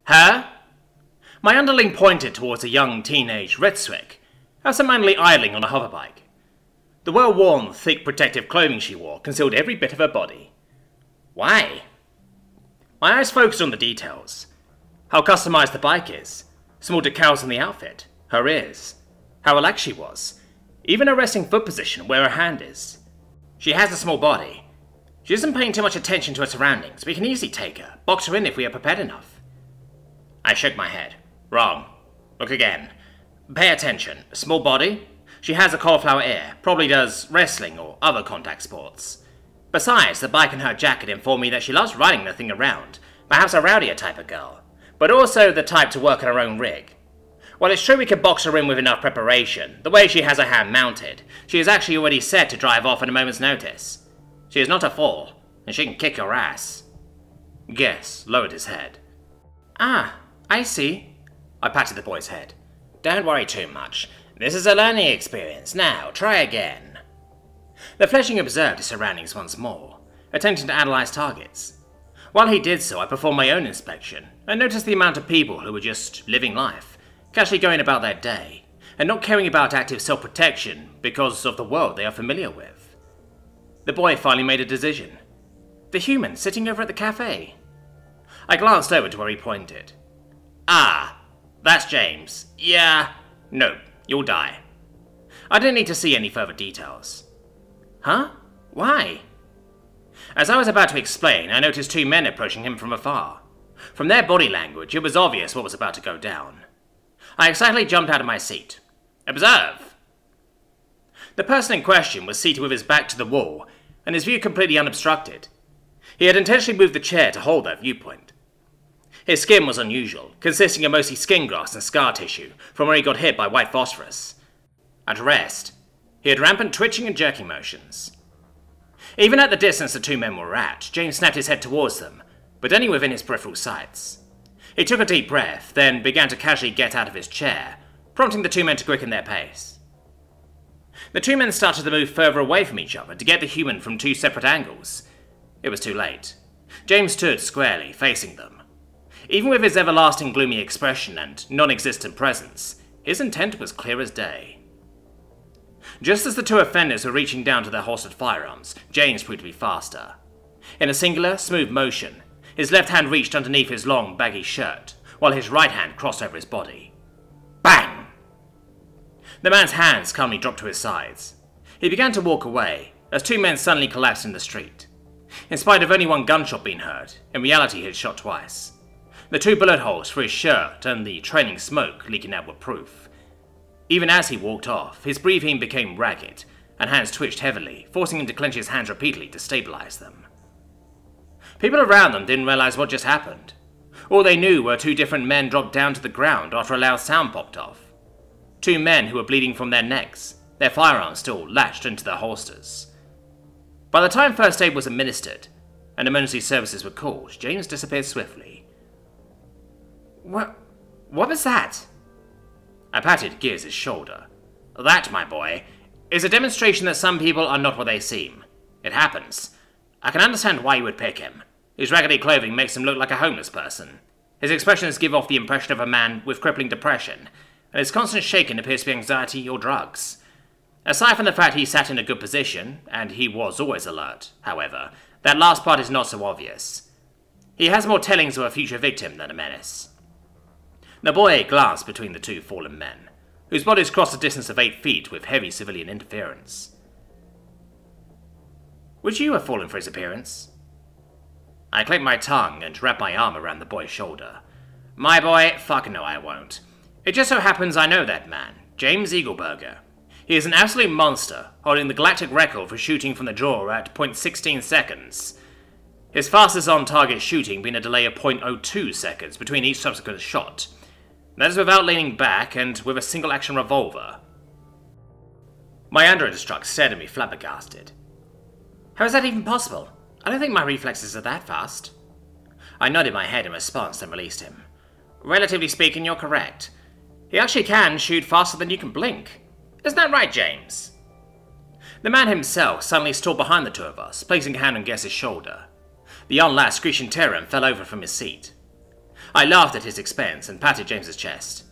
Her? My underling pointed towards a young teenage Redswick, absentmindedly idling on a hoverbike. The well-worn, thick protective clothing she wore concealed every bit of her body. Why? My eyes focused on the details. How customized the bike is, small decals on the outfit, her ears, how relaxed she was, even her resting foot position where her hand is. She has a small body. She isn't paying too much attention to her surroundings. We can easily take her, box her in if we are prepared enough. I shook my head. Wrong. Look again. Pay attention. Small body? She has a cauliflower ear, probably does wrestling or other contact sports. Besides, the bike and her jacket inform me that she loves riding the thing around, perhaps a rowdier type of girl, but also the type to work on her own rig. While it's true we could box her in with enough preparation, the way she has her hand mounted, she is actually already set to drive off at a moment's notice. She is not a fool, and she can kick your ass. Guess lowered his head. Ah, I see. I patted the boy's head. Don't worry too much. This is a learning experience. Now, try again. The fledgling observed his surroundings once more, attempting to analyze targets. While he did so, I performed my own inspection, and noticed the amount of people who were just living life, casually going about their day, and not caring about active self-protection because of the world they are familiar with. The boy finally made a decision. The human sitting over at the cafe. I glanced over to where he pointed. Ah, that's James. Yeah, no, you'll die. I didn't need to see any further details. Huh? Why? As I was about to explain, I noticed two men approaching him from afar. From their body language, it was obvious what was about to go down. I excitedly jumped out of my seat. Observe! The person in question was seated with his back to the wall, and his view completely unobstructed. He had intentionally moved the chair to hold that viewpoint. His skin was unusual, consisting of mostly skin grafts and scar tissue from where he got hit by white phosphorus. At rest, he had rampant twitching and jerking motions. Even at the distance the two men were at, James snapped his head towards them, but only within his peripheral sights. He took a deep breath, then began to casually get out of his chair, prompting the two men to quicken their pace. The two men started to move further away from each other to get the human from two separate angles. It was too late. James stood squarely, facing them. Even with his everlasting gloomy expression and non-existent presence, his intent was clear as day. Just as the two offenders were reaching down to their holstered firearms, James proved to be faster. In a singular, smooth motion, his left hand reached underneath his long, baggy shirt, while his right hand crossed over his body. Bang! The man's hands calmly dropped to his sides. He began to walk away, as two men suddenly collapsed in the street. In spite of only one gunshot being heard, in reality he had shot twice. The two bullet holes for his shirt and the trailing smoke leaking out were proof. Even as he walked off, his breathing became ragged, and hands twitched heavily, forcing him to clench his hands repeatedly to stabilize them. People around them didn't realize what just happened. All they knew were two different men dropped down to the ground after a loud sound popped off. Two men who were bleeding from their necks, their firearms still latched into their holsters. By the time first aid was administered, and emergency services were called, James disappeared swiftly. What was that? I patted Gears' shoulder. That, my boy, is a demonstration that some people are not what they seem. It happens. I can understand why you would pick him. His raggedy clothing makes him look like a homeless person. His expressions give off the impression of a man with crippling depression, and his constant shaking appears to be anxiety or drugs. Aside from the fact he sat in a good position, and he was always alert, however, that last part is not so obvious. He has more tellings of a future victim than a menace. The boy glanced between the two fallen men, whose bodies crossed a distance of 8 feet with heavy civilian interference. Would you have fallen for his appearance? I clicked my tongue and wrapped my arm around the boy's shoulder. My boy, fuck no I won't. It just so happens I know that man, James Eagleburger. He is an absolute monster, holding the galactic record for shooting from the draw at .16 seconds. His fastest on-target shooting being a delay of .02 seconds between each subsequent shot. That is without leaning back and with a single-action revolver. My under-instruct stared at me flabbergasted. How is that even possible? I don't think my reflexes are that fast. I nodded my head in response and released him. Relatively speaking, you're correct. He actually can shoot faster than you can blink. Isn't that right, James? The man himself suddenly stood behind the two of us, placing a hand on Guess's shoulder. The young lad screeched in terror and fell over from his seat. I laughed at his expense and patted James's chest.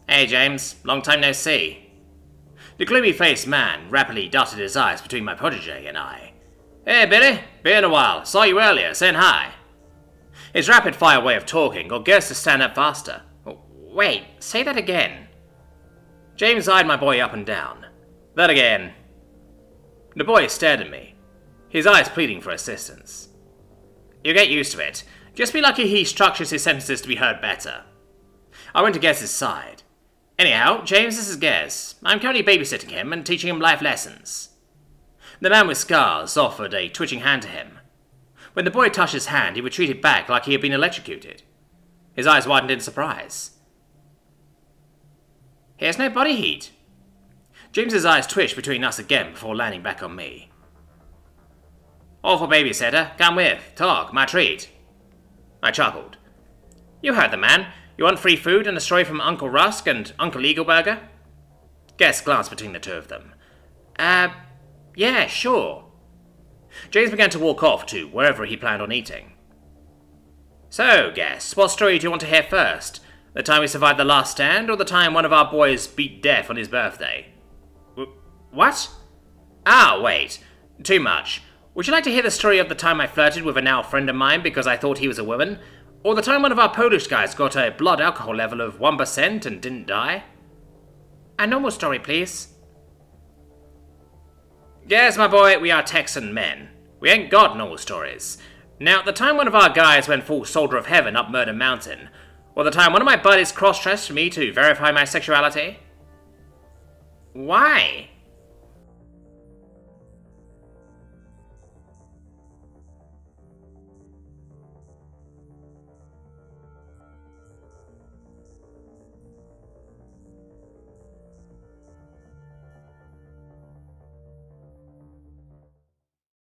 Hey James, long time no see. The gloomy-faced man rapidly darted his eyes between my protege and I. Hey Billy, been a while, saw you earlier, saying hi. His rapid-fire way of talking got Gus to stand up faster. Wait, say that again. James eyed my boy up and down. That again. The boy stared at me, his eyes pleading for assistance. You get used to it. Just be lucky he structures his sentences to be heard better. I went to Gez's side. Anyhow, James, this is Gez. I'm currently babysitting him and teaching him life lessons. The man with scars offered a twitching hand to him. When the boy touched his hand, he retreated back like he had been electrocuted. His eyes widened in surprise. He has no body heat. James's eyes twitched between us again before landing back on me. Awful babysitter, come with, talk, my treat. I chuckled. You heard the man. You want free food and a story from Uncle Rusk and Uncle Eagleburger? Gez glanced between the two of them. Yeah, sure. James began to walk off to wherever he planned on eating. So, Gez, what story do you want to hear first? The time we survived the last stand, or the time one of our boys beat death on his birthday? What? Ah, wait. Too much. Would you like to hear the story of the time I flirted with a now friend of mine because I thought he was a woman? Or the time one of our Polish guys got a blood alcohol level of 1% and didn't die? A normal story, please. Yes, my boy, we are Texan men. We ain't got normal stories. Now, the time one of our guys went full Soldier of Heaven up Murder Mountain, or the time one of my buddies cross-dressed me to verify my sexuality? Why?